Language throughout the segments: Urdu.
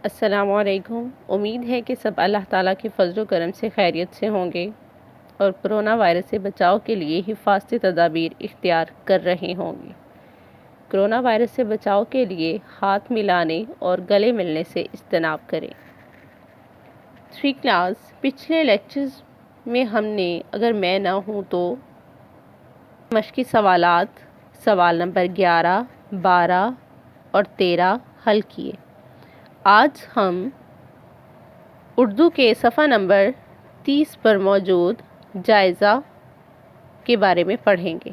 السلام علیکم۔ امید ہے کہ سب اللہ تعالیٰ کے فضل و کرم سے خیریت سے ہوں گے اور کرونا وائرس سے بچاؤ کے لیے حفاظتی تدابیر اختیار کر رہے ہوں گے۔ کرونا وائرس سے بچاؤ کے لیے ہاتھ ملانے اور گلے ملنے سے اجتناب کریں۔ 3 کلاس پچھلے لیکچرز میں ہم نے اگر میں نہ ہوں تو مشقی سوالات سوال نمبر 11، 12 اور 13 حل کیے۔ آج ہم اردو کے صفحہ نمبر 30 پر موجود جائزہ کے بارے میں پڑھیں گے۔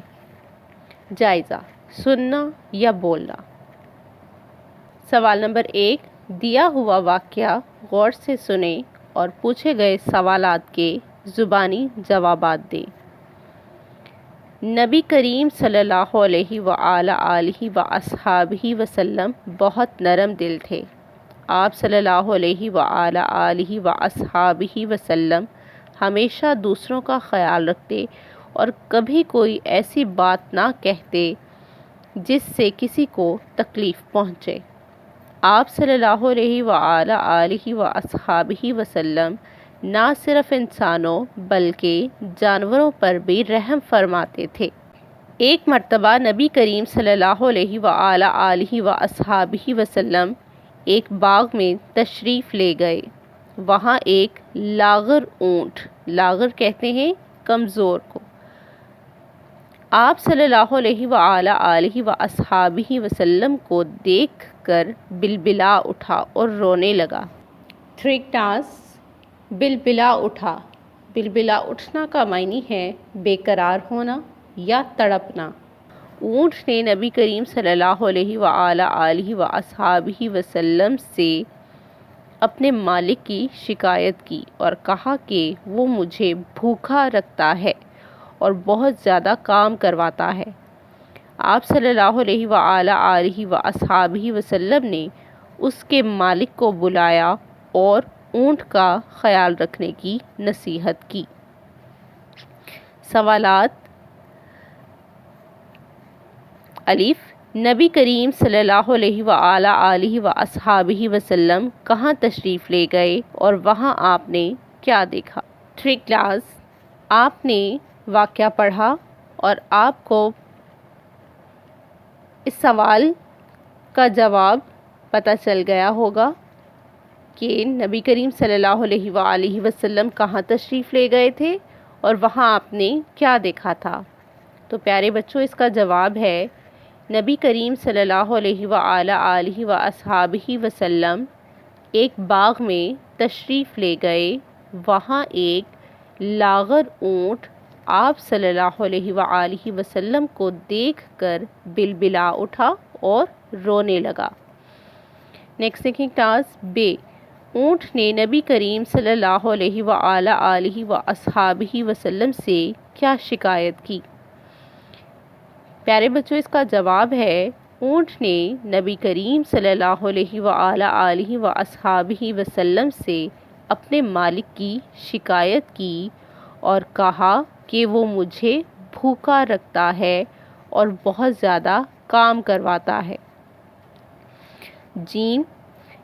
جائزہ: سننا یا بولنا۔ سوال نمبر 1، دیا ہوا واقعہ غور سے سنیں اور پوچھے گئے سوالات کے زبانی جوابات دیں۔ نبی کریم صلی اللہ علیہ وآلہ وصحبہ وسلم بہت نرم دل تھے۔ آپ صلی اللہ علیہ وآلہ وصحبہ وسلم ہمیشہ دوسروں کا خیال رکھتے اور کبھی کوئی ایسی بات نہ کہتے جس سے کسی کو تکلیف پہنچے۔ آپ صلی اللہ علیہ وآلہ وصحبہ وسلم نہ صرف انسانوں بلکہ جانوروں پر بھی رحم فرماتے تھے۔ ایک مرتبہ نبی کریم صلی اللہ علیہ وآلہ وصحبہ وسلم ایک باغ میں تشریف لے گئے۔ وہاں ایک لاغر اونٹ، لاغر کہتے ہیں کمزور کو، آپ صلی اللہ علیہ وآلہ وصحبہ وسلم کو دیکھ کر بلبلا اٹھا اور رونے لگا۔ 3 کلاس بلبلا اٹھا۔ بلبلا اٹھنا کا معنی ہے بے قرار ہونا یا تڑپنا۔ اونٹ نے نبی کریم صلی اللہ علیہ وآلہ وصحبہ وسلم سے اپنے مالک کی شکایت کی اور کہا کہ وہ مجھے بھوکا رکھتا ہے اور بہت زیادہ کام کرواتا ہے۔ آپ صلی اللہ علیہ وآلہ وصحبہ وسلم نے اس کے مالک کو بلایا اور اونٹ کا خیال رکھنے کی نصیحت کی۔ سوالات: الف، نبی کریم صلی اللہ علیہ وآلہ وصحبہ وسلم کہاں تشریف لے گئے اور وہاں آپ نے کیا دیکھا؟ 3 کلاس آپ نے واقعہ پڑھا اور آپ کو اس سوال کا جواب پتہ چل گیا ہوگا کہ نبی کریم صلی اللہ علیہ وآلہ وسلم کہاں تشریف لے گئے تھے اور وہاں آپ نے کیا دیکھا تھا۔ تو پیارے بچوں، اس کا جواب ہے نبی کریم صلی اللہ علیہ وآلہ وصحبہ وسلم ایک باغ میں تشریف لے گئے۔ وہاں ایک لاغر اونٹ آپ صلی اللہ علیہ وآلہ وسلم کو دیکھ کر بلبلا اٹھا اور رونے لگا۔ نیکسٹ دیکھیں کلاس بے، اونٹ نے نبی کریم صلی اللہ علیہ وآلہ وصحبہ وسلم سے کیا شکایت کی؟ پیارے بچوں، اس کا جواب ہے اونٹ نے نبی کریم صلی اللہ علیہ وآلہ وصحبہ وسلم سے اپنے مالک کی شکایت کی اور کہا کہ وہ مجھے بھوکا رکھتا ہے اور بہت زیادہ کام کرواتا ہے۔ جیم،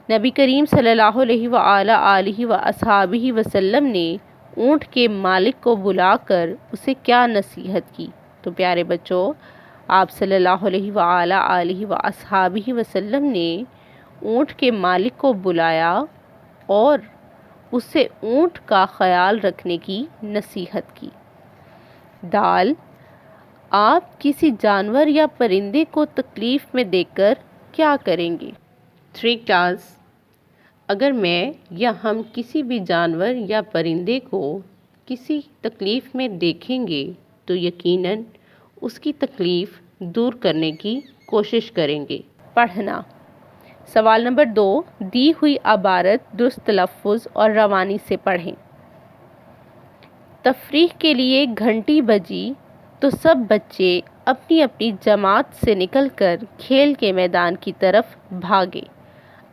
نبی کریم صلی اللہ علیہ وآلہ وصحبہ وسلم نے اونٹ کے مالک کو بلا کر اسے کیا نصیحت کی؟ تو پیارے بچوں، آپ صلی اللہ علیہ وآلہ وصحبہ وسلم نے اونٹ کے مالک کو بلایا اور اسے اونٹ کا خیال رکھنے کی نصیحت کی۔ دال، آپ کسی جانور یا پرندے کو تکلیف میں دیکھ کر کیا کریں گے؟ 3 کلاس اگر میں یا ہم کسی بھی جانور یا پرندے کو کسی تکلیف میں دیکھیں گے تو یقیناً اس کی تکلیف دور کرنے کی کوشش کریں گے۔ پڑھنا۔ سوال نمبر 2، دی ہوئی عبارت درست تلفظ اور روانی سے پڑھیں۔ تفریح کے لیے گھنٹی بجی تو سب بچے اپنی اپنی جماعت سے نکل کر کھیل کے میدان کی طرف بھاگے۔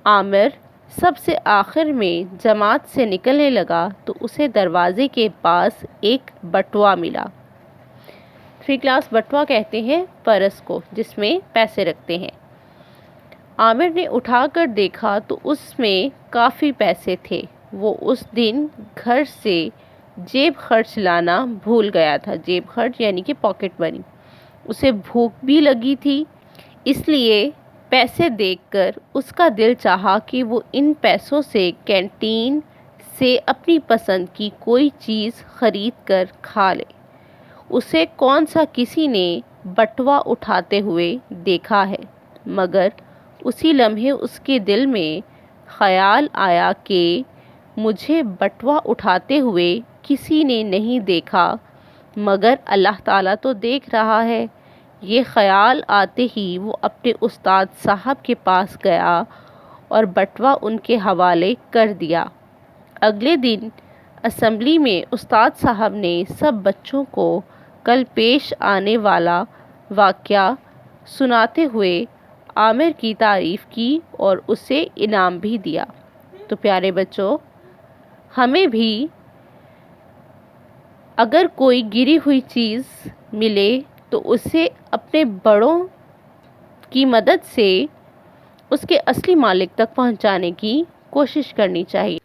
عامر سب سے آخر میں جماعت سے نکلنے لگا تو اسے دروازے کے پاس ایک بٹوا ملا۔ 3 کلاس بٹوا کہتے ہیں پرس کو جس میں پیسے رکھتے ہیں۔ عامر نے اٹھا کر دیکھا تو اس میں کافی پیسے تھے۔ وہ اس دن گھر سے جیب خرچ لانا بھول گیا تھا۔ جیب خرچ یعنی کہ پاکٹ منی۔ اسے بھوک بھی لگی تھی، اس لیے پیسے دیکھ کر اس کا دل چاہا کہ وہ ان پیسوں سے کینٹین سے اپنی پسند کی کوئی چیز خرید کر کھا لے۔ اسے کون سا کسی نے بٹوا اٹھاتے ہوئے دیکھا ہے، مگر اسی لمحے اس کے دل میں خیال آیا کہ مجھے بٹوا اٹھاتے ہوئے کسی نے نہیں دیکھا، مگر اللہ تعالیٰ تو دیکھ رہا ہے۔ یہ خیال آتے ہی وہ اپنے استاد صاحب کے پاس گیا اور بٹوا ان کے حوالے کر دیا۔ اگلے دن اسمبلی میں استاد صاحب نے سب بچوں کو کل پیش آنے والا واقعہ سناتے ہوئے عامر کی تعریف کی اور اسے انعام بھی دیا۔ تو پیارے بچوں، ہمیں بھی اگر کوئی گری ہوئی چیز ملے تو اسے اپنے بڑوں کی مدد سے اس کے اصلی مالک تک پہنچانے کی کوشش کرنی چاہیے۔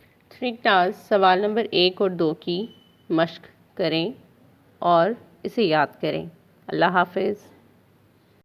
سوال نمبر 1 اور 2 کی مشق کریں اور اسے یاد کریں۔ اللہ حافظ۔